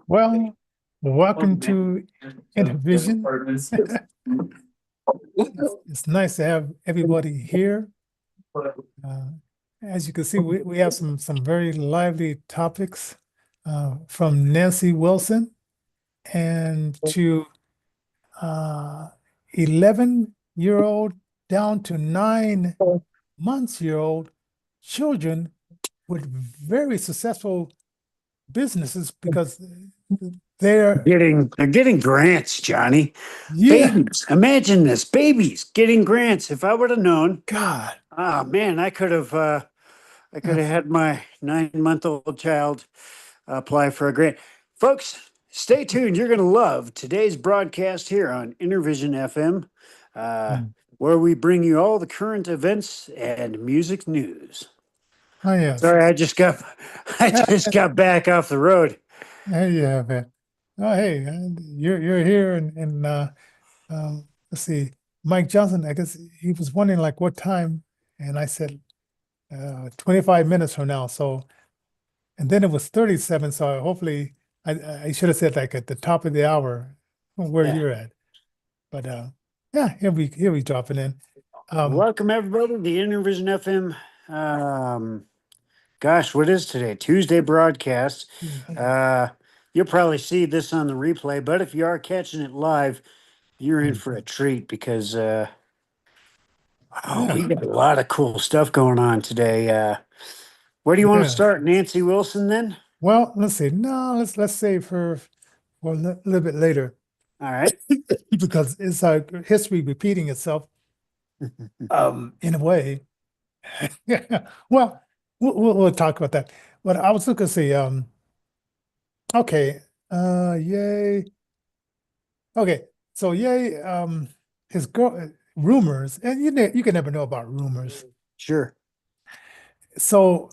Well, welcome to Innervision. It's nice to have everybody here. Uh, as you can see, we have some very lively topics from Nancy Wilson and to 11-year-old down to 9 months-year-old children with very successful businesses because they're, They're getting grants, Johnny. yeah, Babies. Imagine this. Babies getting grants. If I would have known, God. man, I could have had my 9-month-old child apply for a grant. Folks, stay tuned. You're gonna love today's broadcast here on Innervision FM, uh, Mm. where we bring you all the current events and music news. Oh, yes. Sorry, I just got back off the road. Hey, yeah, man. Oh, hey, you're here, and let's see, Mike Johnson. I guess he was wondering like what time, and I said 25 minutes from now. So, and then it was 37. So hopefully, I should have said like at the top of the hour where Yeah. you're at. But yeah, here we dropping in. Um, Welcome everybody to the Innervision FM. Gosh, what is today? Tuesday broadcast. You'll probably see this on the replay, but if you are catching it live, you're in for a treat because yeah, we got a lot of cool stuff going on today. Where do you want to yeah. start, Nancy Wilson? Then, Well, let's see. No, let's save for a little bit later all right. because it's history repeating itself. In a way. Yeah. Well, we'll talk about that. But I was looking to see, okay, yay. Okay, so yay, his girl rumors, and you can never know about rumors. Sure. So,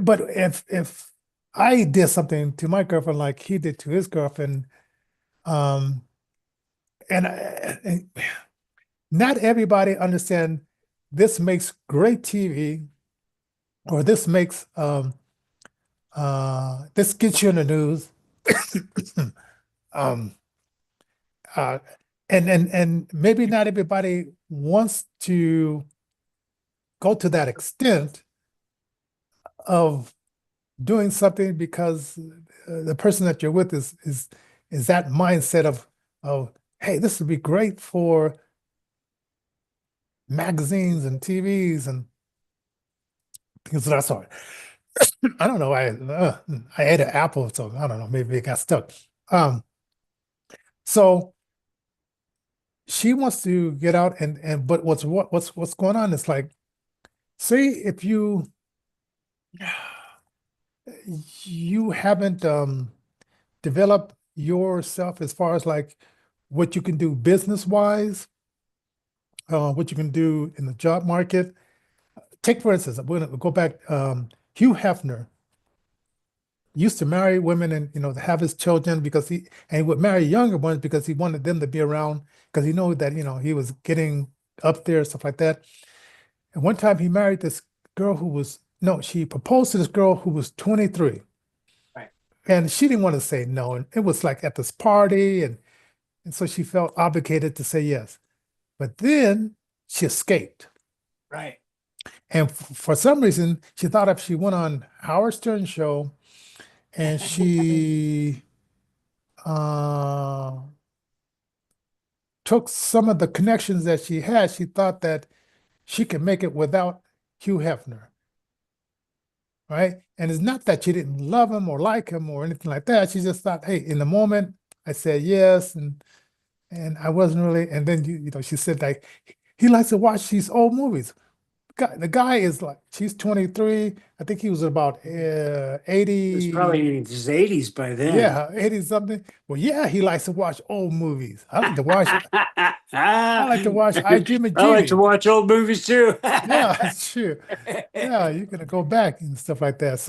but if I did something to my girlfriend like he did to his girlfriend, um, and not everybody understand this makes great TV or this makes this gets you in the news. um uh and maybe not everybody wants to go to that extent of doing something because the person that you're with is that mindset of hey, this would be great for magazines and TVs and things of that sort. I don't know. I ate an apple, so I don't know. Maybe it got stuck. Um, so she wants to get out and but what's going on is like, say if you haven't developed yourself as far as like what you can do business wise, what you can do in the job market. Take for instance, we're gonna go back. Hugh Hefner used to marry women and have his children because he would marry younger ones because he wanted them to be around because he knew that he was getting up there, stuff like that. And one time he married this girl who was no, she proposed to this girl who was 23. Right. And she didn't want to say no. And it was like at this party, and so she felt obligated to say yes. But then she escaped. Right. And for some reason, she thought if she went on Howard Stern show and she uh, took some of the connections that she had, she thought that she could make it without Hugh Hefner, right? And it's not that she didn't love him or like him or anything like that. She just thought, hey, in the moment, I said yes, and I wasn't really. And then she said like he likes to watch these old movies. The guy is like, she's 23. I think he was about It was 80. probably in his 80s by then. Yeah, 80 something. Well, yeah, he likes to watch old movies. I like to watch I Dream of I like to Jeannie. watch old movies too. Yeah, sure. Yeah, you're gonna go back and stuff like that.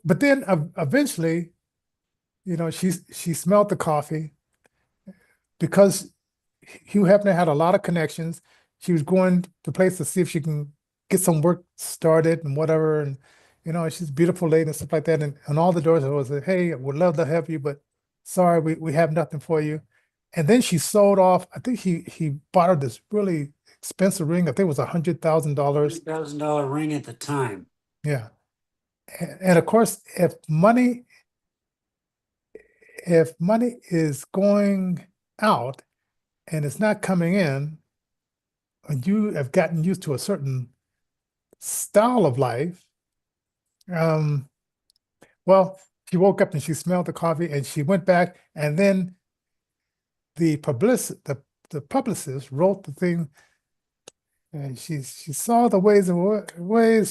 But then eventually, she smelled the coffee because Hugh Hefner had a lot of connections. She was going to place to see if she can get some work started and whatever, and she's a beautiful lady and stuff like that. And all the doors was, hey, would love to have you, but sorry, we have nothing for you. And then she sold off, I think he bought her this really expensive ring. I think it was $100,000. $100,000 ring at the time. Yeah. And of course, if money is going out and it's not coming in, and you have gotten used to a certain style of life, um, well, she woke up and she smelled the coffee and she went back, and then the publicist wrote the thing, and she saw the ways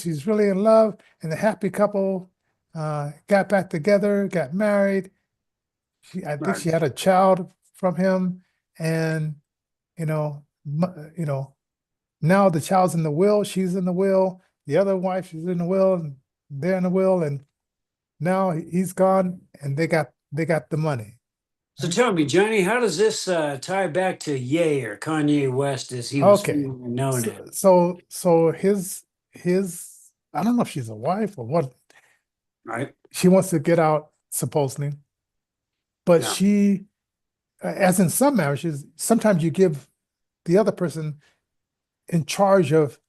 she's really in love, and the happy couple got back together, got married. I think Right. she had a child from him, and you know, now the child's in the will, she's in the will, the other wife, she's in the will, and they're in the will, and now he's gone, and they got the money. So Right? tell me, Johnny, how does this tie back to Ye or Kanye West as he was Okay. formerly known as? So his I don't know if she's a wife or what. Right? She wants to get out supposedly, but Yeah. as in some marriages, sometimes you give the other person in charge of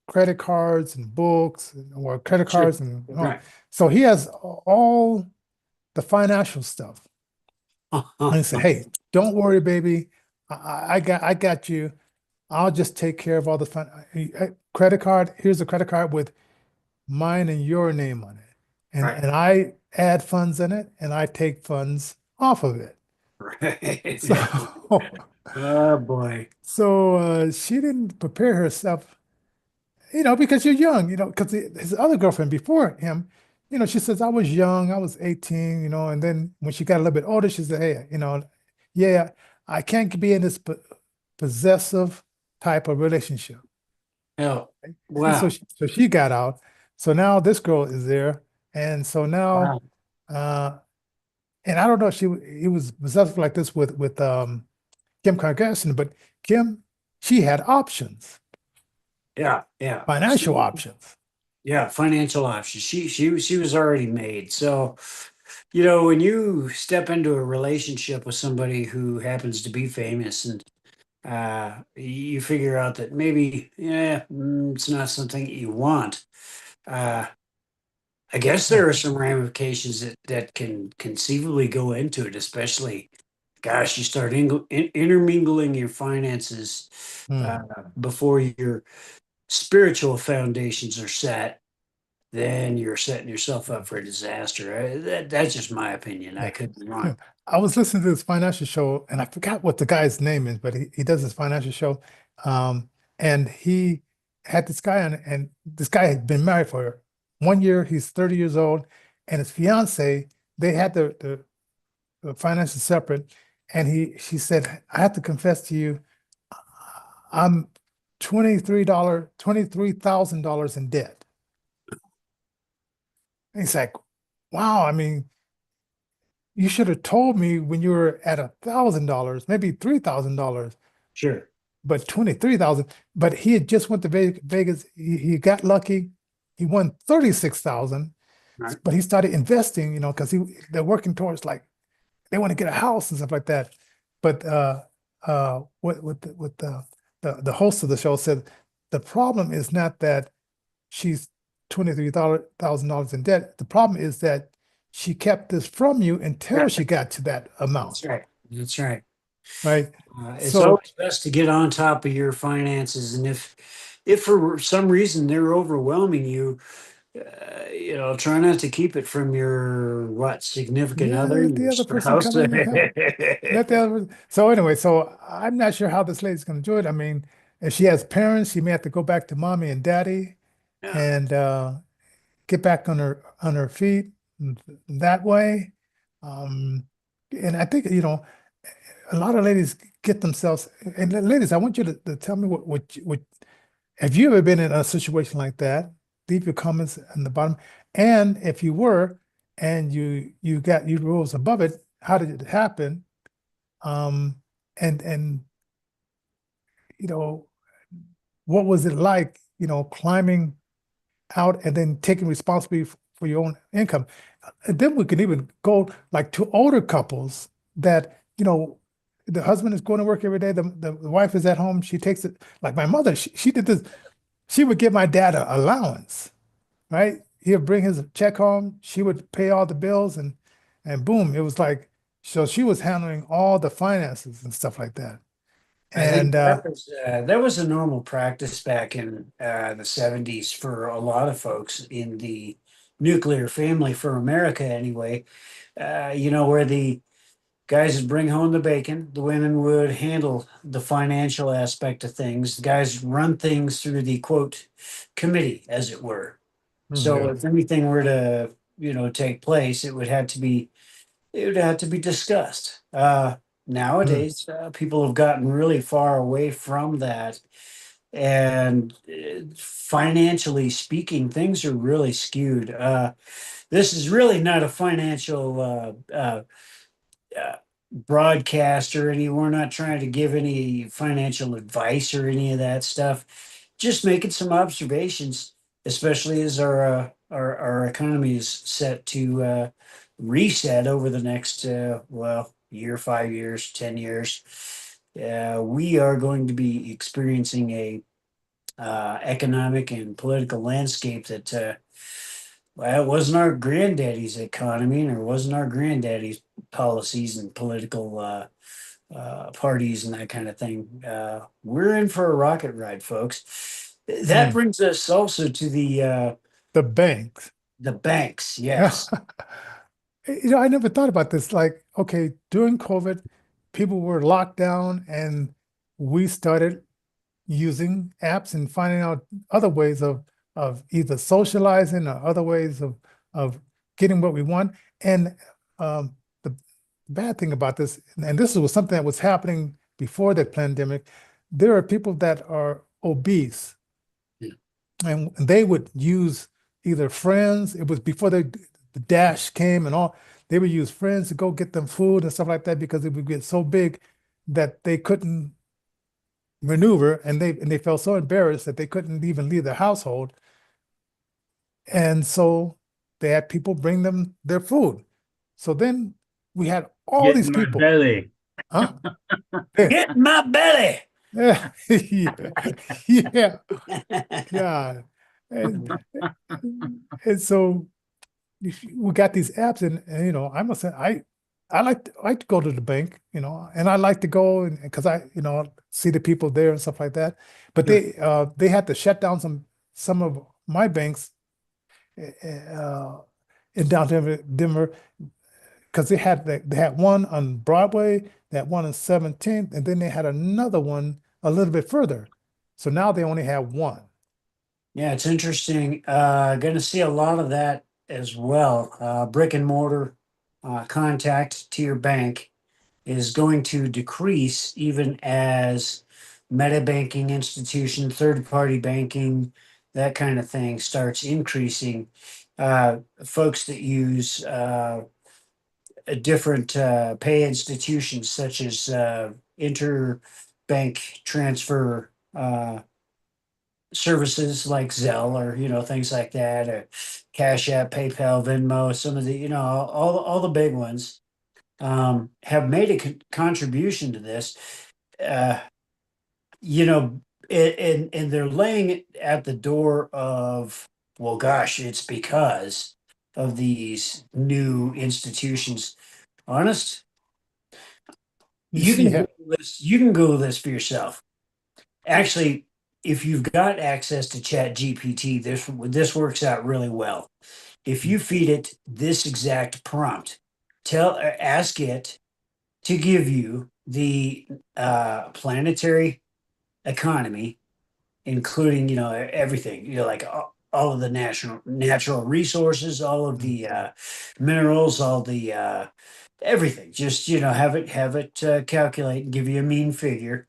credit cards and books or credit Sure. cards and Right. so he has all the financial stuff. And he said, "Hey, don't worry, baby. I got you. I'll just take care of all the credit card. Here's a credit card with mine and your name on it. And Right. and I add funds in it and I take funds off of it." So Right. Oh boy. she didn't prepare herself, because you're young, because his other girlfriend before him, she says, "I was young, I was 18, and then when she got a little bit older, she said, hey, yeah, I can't be in this possessive type of relationship." Oh, And so wow. she got out. So now this girl is there. And so now, Wow. uh, and I don't know if he was possessive like this with Kim Kardashian, but Kim, she had options, Yeah. Yeah. financial options. Yeah, financial options. She was already made. So, when you step into a relationship with somebody who happens to be famous and you figure out that maybe, yeah, it's not something you want. Uh, I guess Yeah. there are some ramifications that can conceivably go into it, especially, gosh, you start intermingling your finances uh, Hmm. before your spiritual foundations are set, then you're setting yourself up for a disaster. That's just my opinion. I Yeah. could be Yeah. wrong. I was listening to this financial show and I forgot what the guy's name is, but he does this financial show. Um, and he had this guy on, and this guy had been married for 1 year. He's 30 years old, and his fiance, they had the finances separate. And she said, "I have to confess to you, I'm $23,000 in debt." And he's like, "Wow, I mean, you should have told me when you were at $1,000, maybe $3,000, Sure. but 23,000." But he had just went to Vegas. He got lucky. He won 36,000, Right. but he started investing, because they're working towards, like, they want to get a house and stuff like that. But the host of the show said the problem is not that she's $23,000 in debt. The problem is that she kept this from you until Yeah, she got to that amount, that's right. That's right. right? It's So always best to get on top of your finances, and if for some reason they're overwhelming you, try not to keep it from your what significant yeah, other, let the your other person spouse. come in and help. Let the other. So anyway, so I'm not sure how this lady's going to do it. I mean, if she has parents, she may have to go back to mommy and daddy Yeah, and get back on her feet that way. Um, and I think, a lot of ladies get themselves, and ladies, I want you to tell me what have you ever been in a situation like that? Leave your comments in the bottom. And if you were, and you rose above it, how did it happen? Um, and you know, what was it like, climbing out and then taking responsibility for your own income. And then we can even go like to older couples that, the husband is going to work every day, the wife is at home, she takes it. Like my mother, she did this, she would give my dad an allowance, right? He'd bring his check home, she would pay all the bills, and boom, it was like, so she was handling all the finances and stuff like that. I think And that was a normal practice back in the 70s for a lot of folks in the nuclear family for America anyway. Where the guys would bring home the bacon, the women would handle the financial aspect of things. The guys run things through the quote committee, as it were. So yeah. if anything were to, take place, it would have to be discussed. Mm, Nowadays, people have gotten really far away from that. And financially speaking, things are really skewed. This is really not a financial uh, broadcast or any, we're not trying to give any financial advice or any of that stuff. Just making some observations, especially as our economy is set to reset over the next year, 5 years, 10 years. We are going to be experiencing a economic and political landscape that well, it wasn't our granddaddy's economy, and it wasn't our granddaddy's policies and political parties and that kind of thing. We're in for a rocket ride, folks. That mm. brings us also to The banks. the banks. Yes. I never thought about this. Like, okay, during COVID, people were locked down and we started using apps and finding out other ways of either socializing or other ways of getting what we want. And the bad thing about this, and this was something that was happening before the pandemic, there are people that are obese Yeah. and they would use either friends. It was before the dash came and all. They would use friends to go get them food and stuff like that because it would get so big that they couldn't maneuver, and they felt so embarrassed that they couldn't even leave their household. And so they had people bring them their food. So then we had all Get these in my people, belly. huh? Yeah, Get in my belly. yeah, yeah, God. And and so we got these apps, and I must say I like to go to the bank, and I like to go and because I see the people there and stuff like that. But Sure. they had to shut down some of my banks uh, in downtown Denver because they had one on Broadway, they had one on 17th, and then they had another one a little bit further. So now they only have one. Yeah, it's interesting. Going to see a lot of that as well. Brick and mortar contact to your bank is going to decrease even as meta banking institution, third party banking, that kind of thing starts increasing. Folks that use different pay institutions such as interbank transfer services like Zelle or things like that, or Cash App, PayPal, Venmo, some of the all the big ones have made a contribution to this. Uh, you know, and they're laying it at the door of, well, gosh, it's because of these new institutions. Honest, you can Yeah. Google this. You can Google this for yourself. Actually, if you've got access to Chat GPT, this works out really well. If you feed it this exact prompt, ask it to give you the planetary economy, including everything, like all of the natural resources, all of the minerals, all the everything. Just have it calculate and give you a mean figure.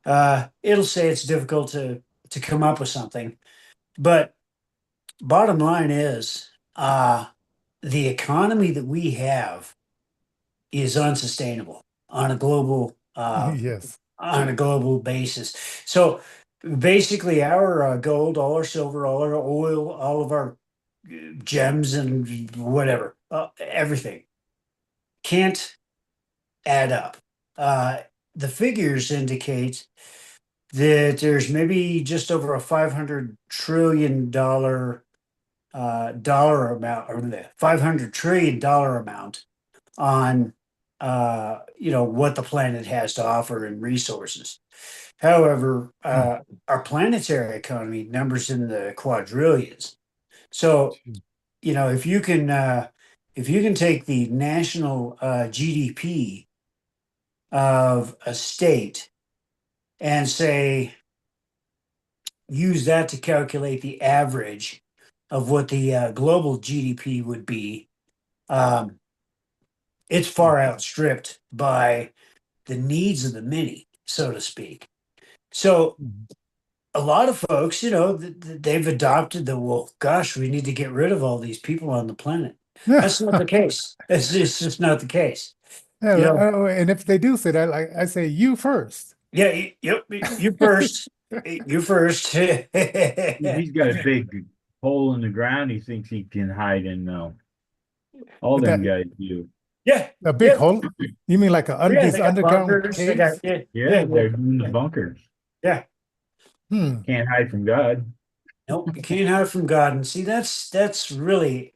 It'll say it's difficult to come up with something, but bottom line is the economy that we have is unsustainable on a global Yes. basis. So basically our gold, all our silver, all our oil, all of our gems and whatever, everything can't add up. Uh, the figures indicate that there's maybe just over a $500 trillion dollar amount, or the $500 trillion amount on what the planet has to offer in resources. However, our planetary economy numbers in the quadrillions. So, if you can take the national GDP of a state and say use that to calculate the average of what the global GDP would be, it's far outstripped by the needs of the many, so to speak. So a lot of folks, they've adopted well, gosh, we need to get rid of all these people on the planet. That's not the case. It's just not the case. Yeah, and if they do say that, like I say, you first. Yeah, you first. You first. He's got a big hole in the ground he thinks he can hide in now. All them guys do. Yeah. A big hole? You mean like these underground bunkers, caves? Yeah, they're doing the bunkers. Yeah. Can't hide from God. Nope, you can't hide from God. And see, that's really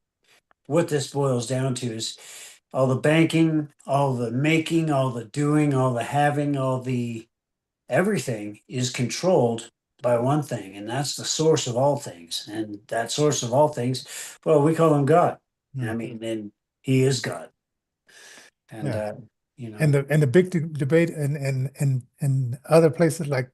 what this boils down to is all the banking, all the making, all the doing, all the having, all the everything is controlled by one thing, and that's the source of all things. And that source of all things, well, we call him God. I mean, and he is God. And and the big debate in other places like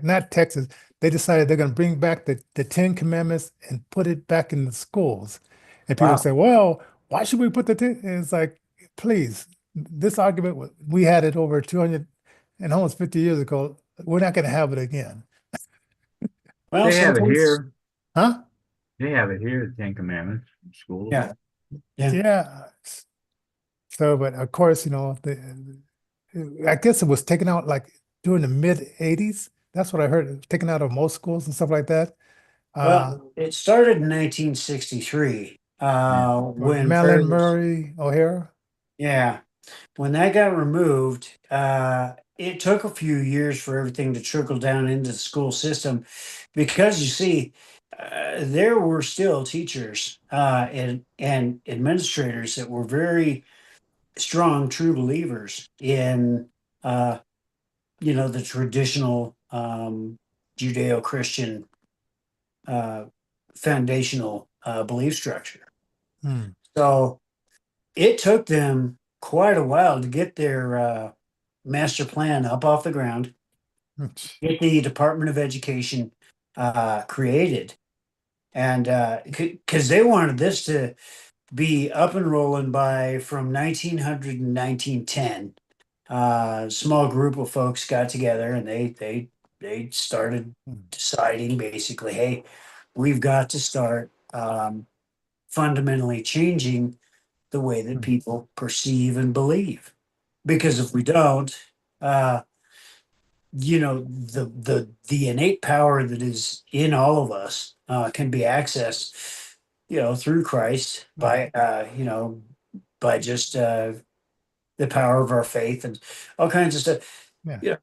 not Texas, they decided they're going to bring back the Ten Commandments and put it back in the schools. And people say, well, why should we put the Ten? And it's like, please, this argument, we had it over 200 and almost 50 years ago. We're not going to have it again. Well, they have it here. Huh? They have it here, the Ten Commandments in school. Yeah. So, but of course, I guess it was taken out like during the mid 80s. That's what I heard. It was taken out of most schools and stuff like that. Well, it started in 1963 when Madeline Murray O'Hara. Yeah, when that got removed, it took a few years for everything to trickle down into the school system, because you see, there were still teachers and administrators that were very strong, true believers in the traditional Judeo-Christian foundational belief structure. So it took them quite a while to get their master plan up off the ground, get the Department of Education created, and because they wanted this to be up and rolling from 1900 and 1910. Small group of folks got together and they started deciding basically, hey, we've got to start fundamentally changing the way that people perceive and believe, because if we don't, the innate power that is in all of us can be accessed, through Christ by just the power of our faith and all kinds of stuff. Yeah.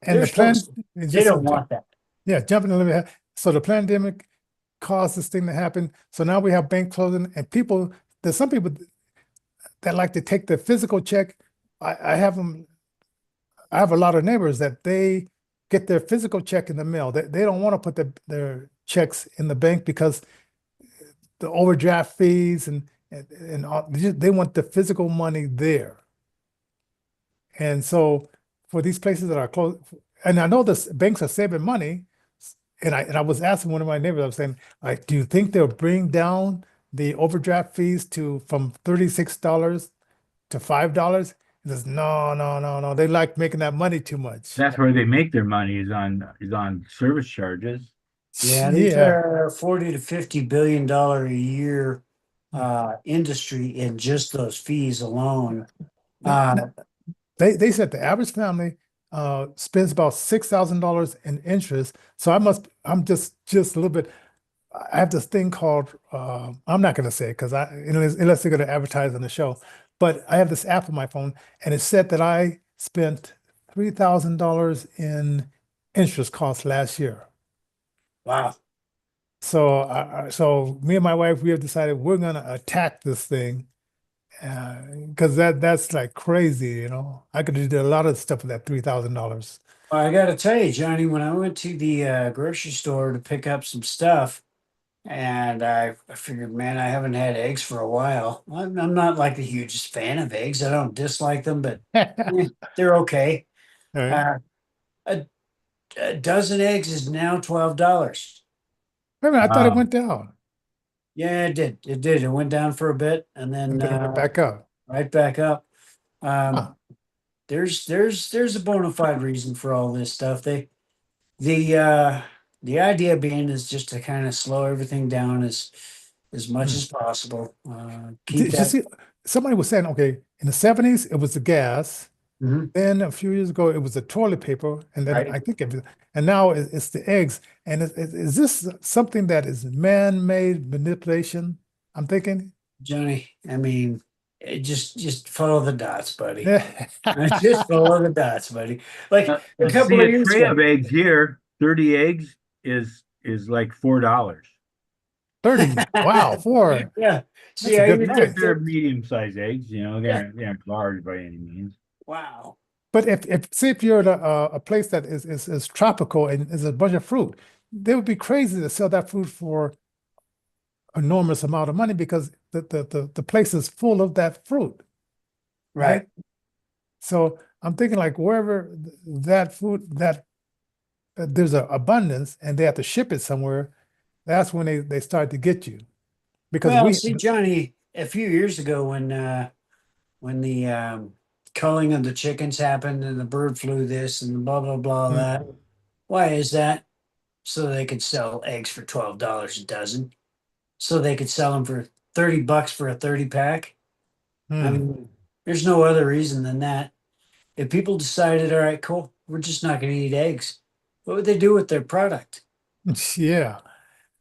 And the plan, they don't want that. Yeah, jumping a little bit. So the pandemic caused this thing to happen. So now we have bank closing, and there's some people that like to take the physical check. I have a lot of neighbors that they get their physical check in the mail. They don't want to put their checks in the bank because the overdraft fees and they want the physical money there. And so for these places that are closed, and I know the banks are saving money, and I was asking one of my neighbors, I was saying, like, do you think they'll bring down the overdraft fees from $36 to $5? He says, no. They like making that money too much. That's where they make their money is on service charges. Yeah, these are $40 to $50 billion a year industry in just those fees alone. They said the average family spends about $6,000 in interest. So I'm just a little bit. I have this thing called I'm not going to say it because unless they're going to advertise on the show, but I have this app on my phone, and it said that I spent $3,000 in interest costs last year. Wow. So so me and my wife, we have decided we're going to attack this thing because that's like crazy, you know. I could have did a lot of stuff with that $3,000. Well, I got to tell you, Johnny, when I went to the grocery store to pick up some stuff, and I figured, man, I haven't had eggs for a while. I'm not like the hugest fan of eggs. I don't dislike them, but they're okay. All right. Uh, a, a dozen eggs is now $12. Wait a minute, I thought it Wow. went down Yeah, it did. It did. It went down for a bit, and and then then it went back up. right back up. Huh. There's a bona fide reason for all this stuff. The idea being is just to kind of slow everything down as much Hmm. as possible. Keep Did you that. see? Somebody was saying, okay, in the 70s, it was the gas. Mhm. Then a few years ago, it was the toilet paper. And then Right. I think and now it's the eggs. And is this something that is man-made manipulation? I'm thinking. Johnny, I mean, just follow the dots, buddy. Yeah. Just follow the dots, buddy. Like a couple See, of a years tray ago. of eggs here, 30 eggs is like $4. 30. Wow, four. Yeah. That's See, a I good even price. They're medium-sized eggs, you know, Yeah. they aren't large by any means. Wow. But if say if you're at a place that is tropical and is a bunch of fruit, they would be crazy to sell that fruit for enormous amount of money because the place is full of that fruit, Right. right? So I'm thinking like wherever that food that there's an abundance and they have to ship it somewhere, that's when they start to get you because Well, we see, Johnny, a few years ago when the culling of the chickens happened and the bird flu this and blah blah blah that. Mm, Why is that? So they could sell eggs for $12 a dozen. So they could sell them for $30 for a 30 pack. I mm. mean, there's no other reason than that. If people decided, all right, cool, we're just not going to eat eggs, what would they do with their product? Yeah.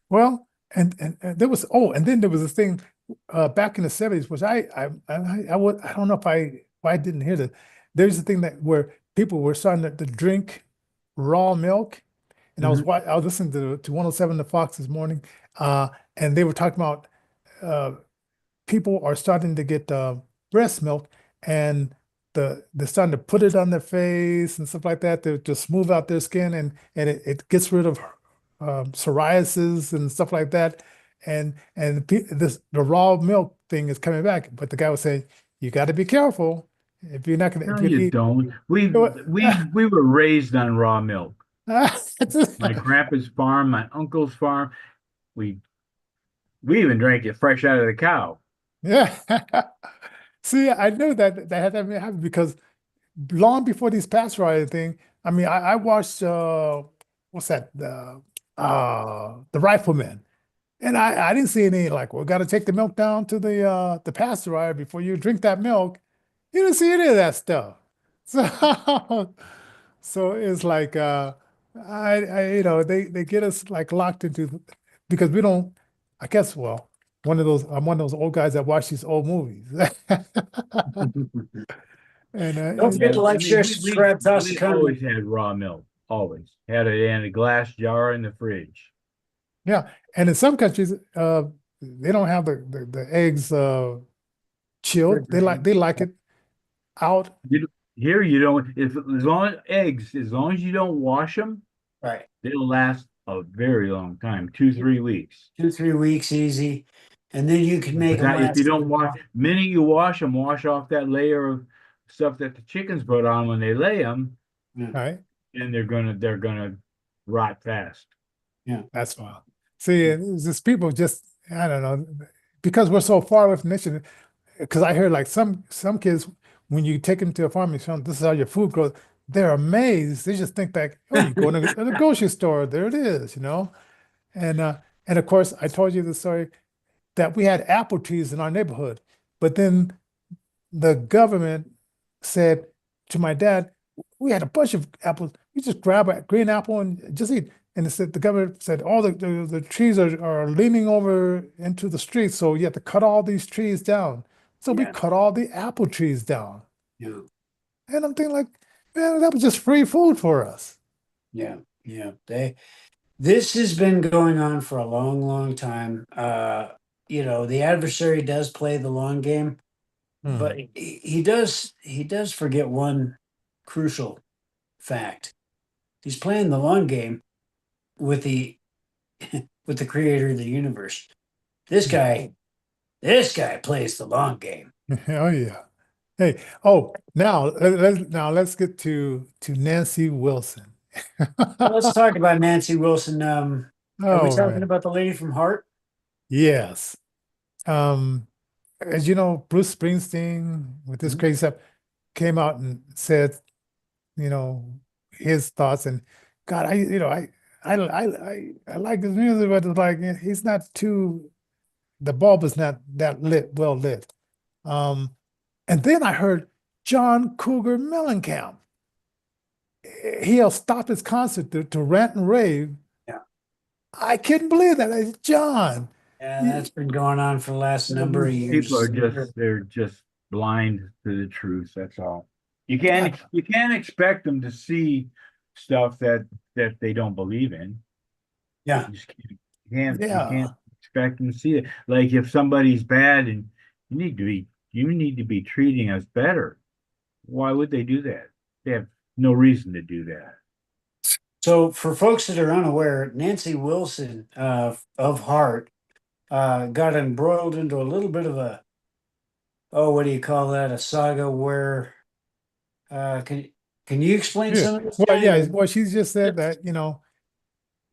Well, and there was and then there was this thing back in the 70s, which I don't know if I didn't hear that. There's a thing that where people were starting to drink raw milk, and Mhm. I was listening to 107 The Fox this morning, and they were talking about uh, people are starting to get breast milk, and they're starting to put it on their face and stuff like that to smooth out their skin, and it gets rid of psoriasis and stuff like that. And the raw milk thing is coming back, but the guy was saying you got to be careful if you're not gonna No, if you're you gonna don't. We were raised on raw milk. My grandpa's farm, my uncle's farm, we we even drank it fresh out of the cow. Yeah. See, I know that had to happen because long before these pasteurized thing, I mean, I watched what's that the Rifleman, and I didn't see any like we got to take the milk down to the pasteurizer before you drink that milk. You didn't see any of that stuff. So so it's like I they get us like locked into because we don't I guess I'm one of those old guys that watch these old movies. And Don't forget Yeah, to I like, mean share, subscribe, toss a we always comment. had raw milk, always had it in a glass jar in the fridge. yeah, and in some countries, they don't have the eggs chilled. They like it out. You, here you don't. If as long as eggs, as long as you don't wash them, Right. they'll last a very long time, 2, 3 weeks. 2, 3 weeks easy. And then you can make But them not if you last. don't wash. Minute you wash them, wash off that layer of stuff that the chickens put on when they lay them, Yeah. Right? and they're gonna rot fast. Yeah. That's wild. See, it's just people just I don't know because we're so far away from nature. Because I heard like some kids when you take them to a farm and show them this is how your food grows, they're amazed. They just think back, oh, you go to the grocery store, there it is, you know. And and of course, I told you the story that we had apple trees in our neighborhood, but then the government said to my dad, we had a bunch of apples. You just grab a green apple and just eat. And it said the governor said all the trees are leaning over into the street, so you have to cut all these trees down. So we Yeah. cut all the apple trees down. Yeah. And I'm thinking like, man, that was just free food for us. Yeah. This has been going on for a long, long time. The adversary does play the long game, but he does forget one crucial fact. He's playing the long game with the with the creator of the universe. This guy plays the long game. Oh yeah. Hey, now let's get to Nancy Wilson. Well, let's talk about Nancy Wilson. Are we Oh talking man. about the lady from Heart? Yes. As you know, Bruce Springsteen with this Mhm. crazy stuff came out and said, his thoughts. And God, I like his music, but it's like he's not too, the bulb is not that well lit. And then I heard John Cougar Mellencamp. He'll stop his concert to rant and rave. Yeah. I couldn't believe that. I said, John. Yeah, that's been going on for the last number of years. People are they're just blind to the truth. That's all. You can't expect them to see stuff that they don't believe in. Yeah. You just can't Yeah. expect them to see it. Like if somebody's bad and you need to be treating us better. Why would they do that? They have no reason to do that. So for folks that are unaware, Nancy Wilson of Heart got embroiled into a little bit of a, what do you call that? A saga where can you explain some of this? Well, yeah. Johnny? Well, she just said that,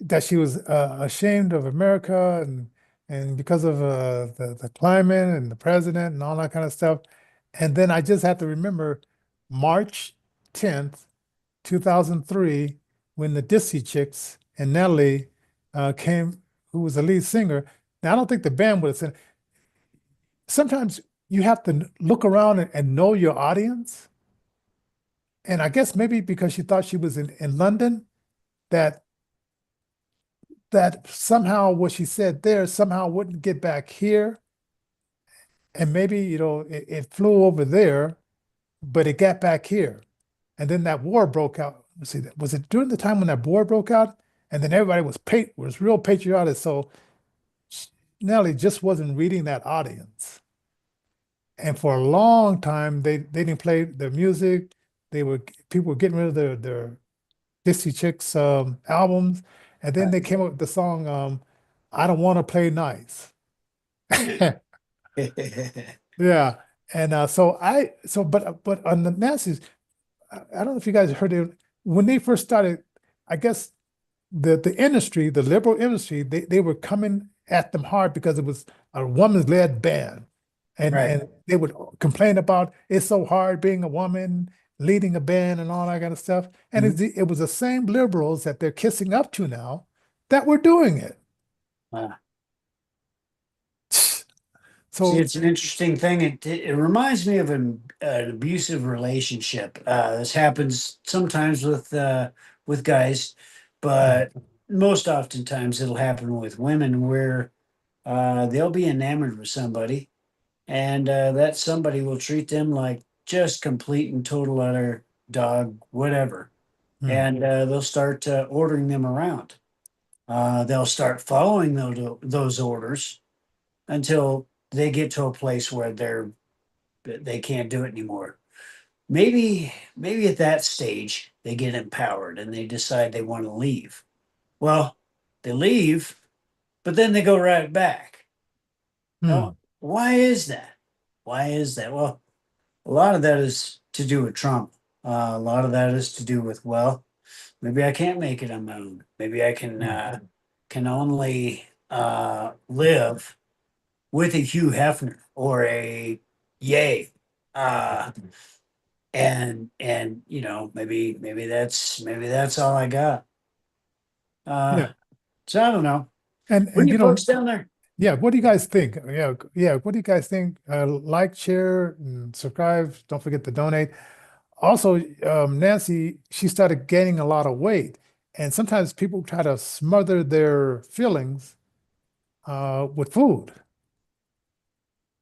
that she was ashamed of America and because of the climate and the president and all that kind of stuff. And then I just have to remember March 10th, 2003, when the Dixie Chicks and Natalie came, who was the lead singer. Now, I don't think the band would have said, sometimes you have to look around and know your audience. And I guess maybe because she thought she was in London, that somehow what she said there somehow wouldn't get back here. And maybe, it flew over there, but it got back here. And then that war broke out. Let's see, was it during the time when that war broke out? And then everybody was real patriotic. So Nelly just wasn't reading that audience. And for a long time, they didn't play their music. People were getting rid of their Dixie Chicks albums. And then they came up with the song, I Don't Want to Play Nice. Yeah. And but on the Nancy's, I don't know if you guys heard it, when they first started, I guess the industry, the liberal industry, they were coming at them hard because it was a woman-led band. And Right. and they would complain about it's so hard being a woman leading a band and all that kind of stuff. And it was the same liberals that they're kissing up to now that were doing it. Wow. So See, it's an interesting thing. It reminds me of an abusive relationship. This happens sometimes with guys, but most oftentimes it'll happen with women where they'll be enamored with somebody, and that somebody will treat them like just complete and total utter dog, whatever, and they'll start ordering them around. They'll start following those orders until they get to a place where they can't do it anymore. Maybe at that stage they get empowered and they decide they want to leave. Well, they leave, but then they go right back. Now, why is that? Well, a lot of that is to do with trauma. A lot of that is to do with, well, maybe I can't make it on my own. Maybe I can only live with a Hugh Hefner or a Ye. And maybe that's all I got. So I don't know. and What do you folks down there? yeah, what do you guys think? Yeah, what do you guys think? Like, share, and subscribe. Don't forget to donate. also, Nancy, she started gaining a lot of weight, and sometimes people try to smother their feelings with food.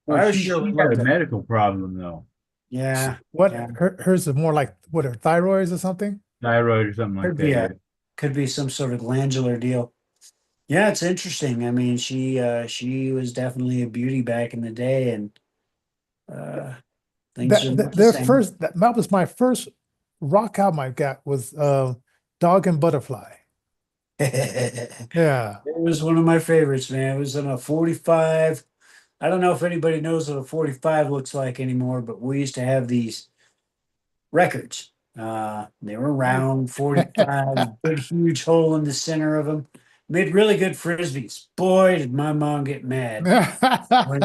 Well, I she sure she love had a that. medical problem though, Yeah, What yeah. hers is more like what, her thyroids or something? thyroid or something like Could be that. could be some sort of glandular deal. Yeah, it's interesting. I mean, she was definitely a beauty back in the day, and uh things are not the Their same. first that was my first rock album I got was Dog and Butterfly. It Yeah. was one of my favorites, man. It was on a 45. I don't know if anybody knows what a 45 looks like anymore, but we used to have these records. They were round 45, big, huge hole in the center of them. Made really good frisbees. Boy, did my mom get mad when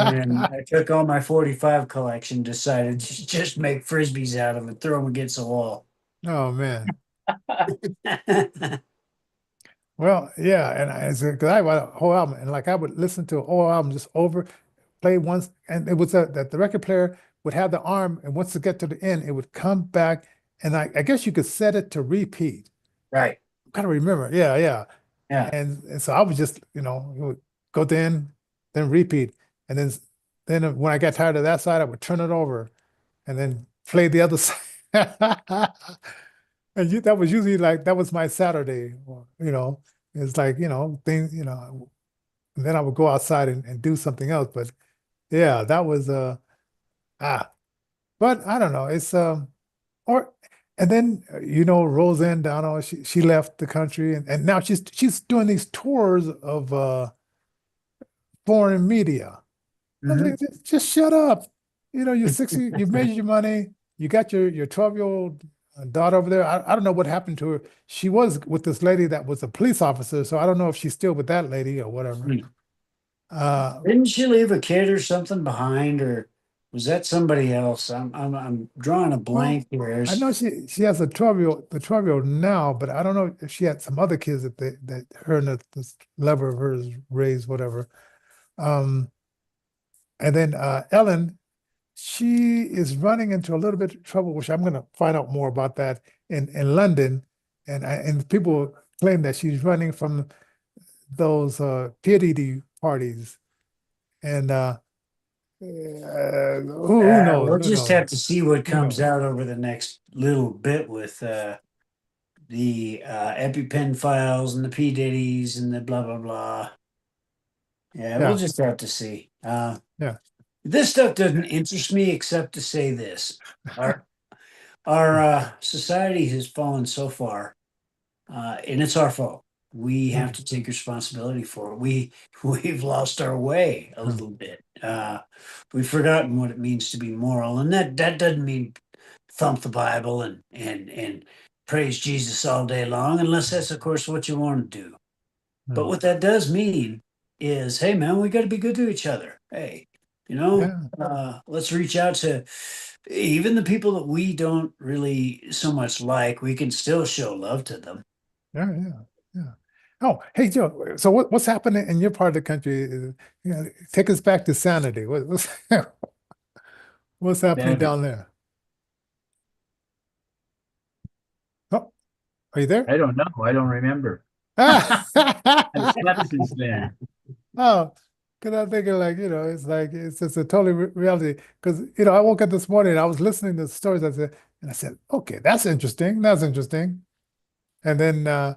I took all my 45 collection, decided to just make frisbees out of them and throw them against the wall. Oh man. Well, yeah, and because I had a whole album, and like I would listen to a whole album just over, play once, and it was that the record player would have the arm, and once it get to the end, it would come back, and I guess you could set it to repeat. Right. I'm kind of remember, yeah, yeah, Yeah. and so I would just, it would go then repeat, and then when I got tired of that side, I would turn it over, and then play the other side. And that was usually like that was my Saturday, it's like, things, and then I would go outside and do something else. But yeah, that was ah, but I don't know. It's or and then Roseanne Donnell, she left the country, and now she's doing these tours of foreign media. I'm Mhm. like, just shut up. You're 60, you've made your money, you got your 12-year-old daughter over there. I don't know what happened to her. She was with this lady that was a police officer, so I don't know if she's still with that lady or whatever. Hmm. Uh, Didn't she leave a kid or something behind, or was that somebody else? I'm drawing a well, blank here. I know she has the 12-year-old now, but I don't know if she had some other kids that her and this lover of hers raised, whatever. Um, and then Ellen, she is running into a little bit of trouble, which I'm going to find out more about that in London, and people claim that she's running from those PIDD parties, and who knows? We'll Who just knows? have to see what Who comes knows? out over the next little bit with the EpiPen files and the P Diddy's and the blah blah blah. Yeah, we'll Yeah, just have to see. yeah, This stuff doesn't interest me except to say this: our our society has fallen so far, and it's our fault. We have mm, to take responsibility for it. We've lost our way a mm, little bit. We've forgotten what it means to be moral, and that doesn't mean thump the Bible and praise Jesus all day long, unless that's of course what you want to do. But mm. what that does mean is, hey man, we got to be good to each other. Hey, Yeah, let's reach out to even the people that we don't really so much like. We can still show love to them. yeah, yeah, yeah. Oh, hey Joe. So what's happening in your part of the country? Take us back to sanity. What's happening Then down there? Oh, are you there? I don't know. I don't remember. Ah! I slept since then. Oh, because I'm thinking like, it's like it's just a totally reality. Because I woke up this morning and I was listening to the stories. I said, okay, that's interesting. That's interesting. And then and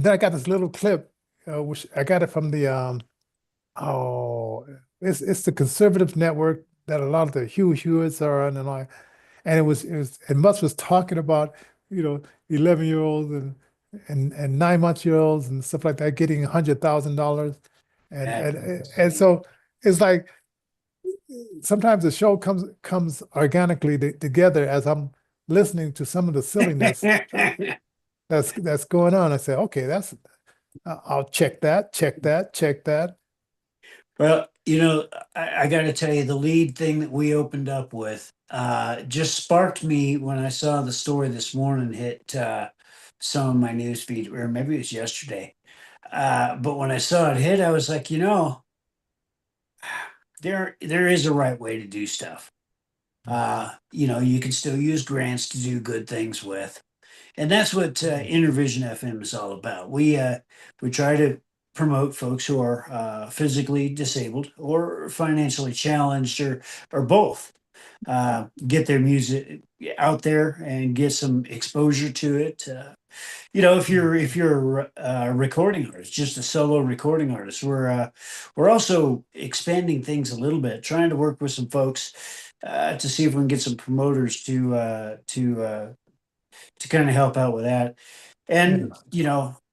then I got this little clip, which I got it from the oh, it's the conservative network that a lot of the Hugh Hewitts are on, and all. And and Musk was talking about, 11-year-olds and 9-month-year-olds and stuff like that getting $100,000. And, That and so it's like sometimes the show comes organically together as I'm listening to some of the silliness that's going on. I say, okay, I'll check that, check that, check that. Well, I got to tell you, the lead thing that we opened up with just sparked me when I saw the story this morning hit some of my news feed, or maybe it was yesterday. But when I saw it hit, I was like, there is a right way to do stuff. You can still use grants to do good things with. And that's what Innervision FM is all about. We try to promote folks who are physically disabled or financially challenged, or both. Get their music out there and get some exposure to it. If you're a recording artist, just a solo recording artist, we're also expanding things a little bit, trying to work with some folks to see if we can get some promoters to kind of help out with that. And,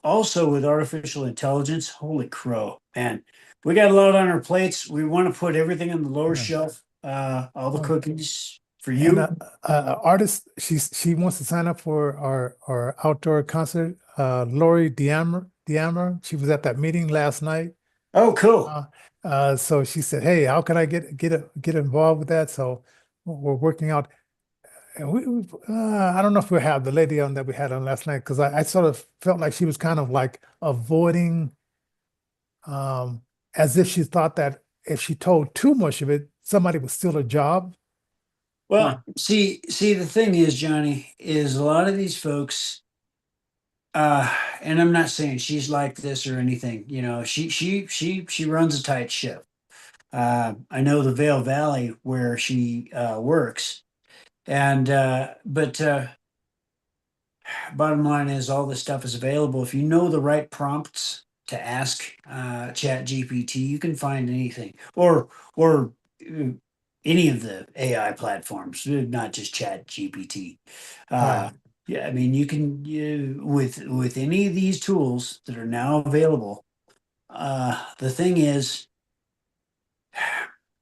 also with artificial intelligence, holy crow, man, we got a lot on our plates. We want to put everything on the lower Yeah. shelf, all the Oh. cookies for And you. artist, she wants to sign up for our outdoor concert. Lori Diamer, she was at that meeting last night. Oh, cool. So she said, "Hey, how can I get involved with that?" So we're working out. And I don't know if we have the lady on that we had on last night, because I sort of felt like she was kind of like avoiding, as if she thought that if she told too much of it, somebody would steal her job. Well, see, the thing is, Johnny, is a lot of these folks, and I'm not saying she's like this or anything. She runs a tight ship. I know the Vale Valley where she works, and but bottom line is all this stuff is available. If you know the right prompts to ask Chat GPT, you can find anything, or any of the AI platforms, not just Chat GPT. Right. Yeah, I mean, with any of these tools that are now available. The thing is,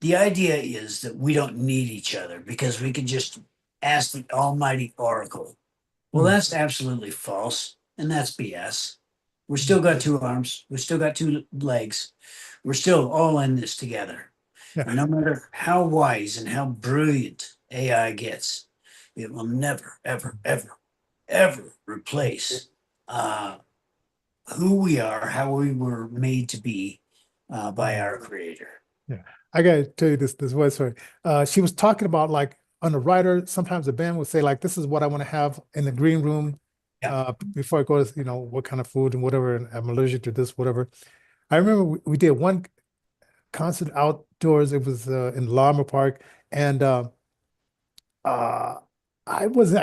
the idea is that we don't need each other because we can just ask the almighty oracle. Well, Hmm. that's absolutely false, and that's BS. We still got two arms. We still got two legs. We're still all in this together. Yeah. And no matter how wise and how brilliant AI gets, it will never, ever, ever, ever replace who we are, how we were made to be by our Creator. Yeah, I gotta tell you this one story. She was talking about, like, on the writer, sometimes the band would say, like, this is what I want to have in the green room before I go to, what kind of food and whatever, and I'm allergic to this, whatever. I remember we did one concert outdoors. It was in Llama Park, and uh, I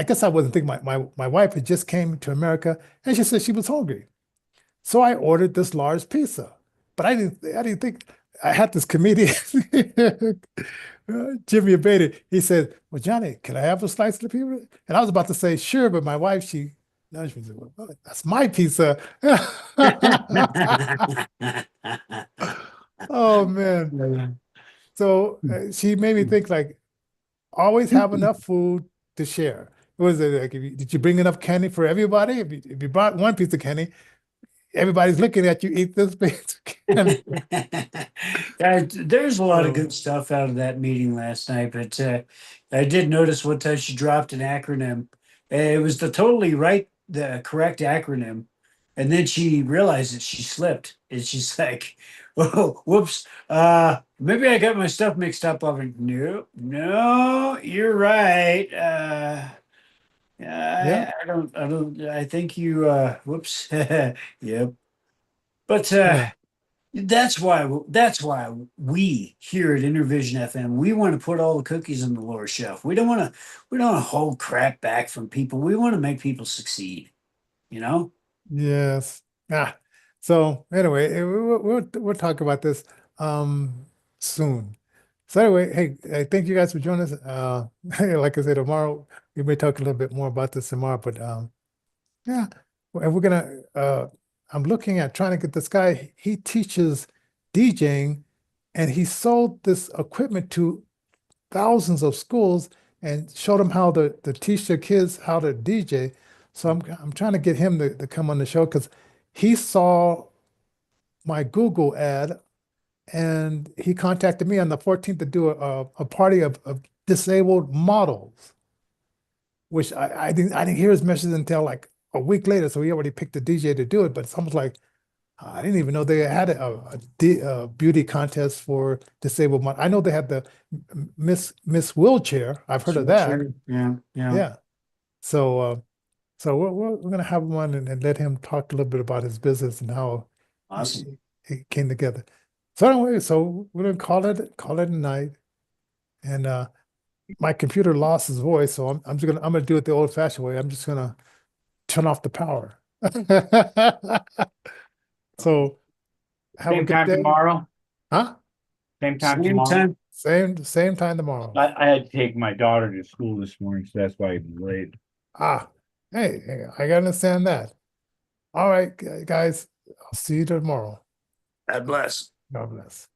guess I wasn't thinking. My wife had just came to America, and she said she was hungry. So I ordered this large pizza, but I didn't think. I had this comedian, Jimmy Abated. He said, "Well, Johnny, can I have a slice of the pizza?" And I was about to say, "Sure," but my wife, she nudged me and said, "Well, that's my pizza." Oh man. So she made me think, like, always have enough food to share. Was it like, did you bring enough candy for everybody? If you brought one piece of candy, everybody's looking at you eat this piece of candy. There's a lot of good stuff out of that meeting last night, but I did notice one time she dropped an acronym. It was the correct acronym, and then she realized that she slipped, and she's like, "Whoa, whoops! Maybe I got my stuff mixed up." I'm like, "No, no, you're right. Yeah. I think you. Whoops. Yep. But Yeah. that's why we here at Innervision FM, we want to put all the cookies on the lower shelf. We don't want to hold crap back from people. We want to make people succeed. You know? Yes. So anyway, we'll talk about this soon. So anyway, hey, thank you guys for joining us. Like I said, tomorrow we may talk a little bit more about this tomorrow, but yeah, and we're gonna I'm looking at trying to get this guy. He teaches DJing, and he sold this equipment to thousands of schools and showed them how to teach their kids how to DJ. So I'm trying to get him to come on the show, because he saw my Google ad and he contacted me on the 14th to do a party of disabled models, which I didn't hear his message until like a week later. So he already picked a DJ to do it, but it's almost like, I didn't even know they had a beauty contest for disabled. I know they had the Miss Wheelchair. I've heard of that. Yeah, yeah. Yeah. So, so we're gonna have him on and let him talk a little bit about his business and how Awesome. it came together. So anyway, so we're gonna call it a night. And my computer lost his voice, so I'm gonna do it the old fashioned way. I'm just gonna turn off the power. So have a Same good time day. tomorrow. Huh? Same time Same tomorrow. time. Same time tomorrow. I had to take my daughter to school this morning, so that's why I'm late. Ah, hey, I gotta understand that. All right, guys, I'll see you tomorrow. God bless. God bless.